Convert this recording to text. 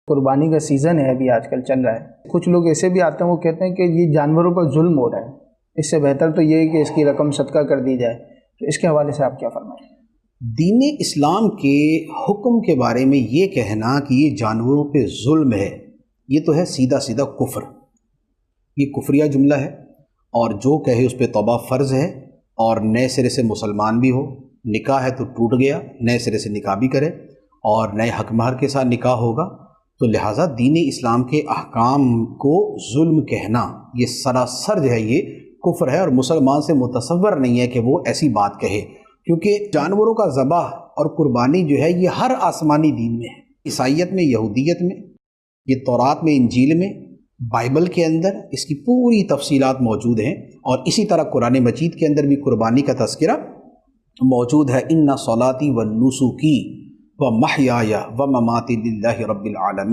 قربانی کا سیزن ہے ابھی آج کل چل رہا ہے، کچھ لوگ ایسے بھی آتے ہیں وہ کہتے ہیں کہ یہ جانوروں پر ظلم ہو رہا ہے، اس سے بہتر تو یہ ہے کہ اس کی رقم صدقہ کر دی جائے، تو اس کے حوالے سے آپ کیا فرمائیں؟ دین اسلام کے حکم کے بارے میں یہ کہنا کہ یہ جانوروں پہ ظلم ہے، یہ تو ہے سیدھا سیدھا کفر، یہ کفریہ جملہ ہے، اور جو کہے اس پہ توبہ فرض ہے، اور نئے سرے سے مسلمان بھی ہو، نکاح ہے تو ٹوٹ گیا، نئے سرے سے نکاح بھی کرے، اور نئے حق مہر کے ساتھ نکاح ہوگا، تو لہٰذا دین اسلام کے احکام کو ظلم کہنا یہ سراسر جو ہے یہ کفر ہے، اور مسلمان سے متصور نہیں ہے کہ وہ ایسی بات کہے، کیونکہ جانوروں کا ذبح اور قربانی جو ہے یہ ہر آسمانی دین میں ہے، عیسائیت میں، یہودیت میں، یہ تورات میں، انجیل میں، بائبل کے اندر اس کی پوری تفصیلات موجود ہیں، اور اسی طرح قرآن مجید کے اندر بھی قربانی کا تذکرہ موجود ہے۔ ان صلاتی و نسکی و محیایا و مماتی للہ رب العالمین۔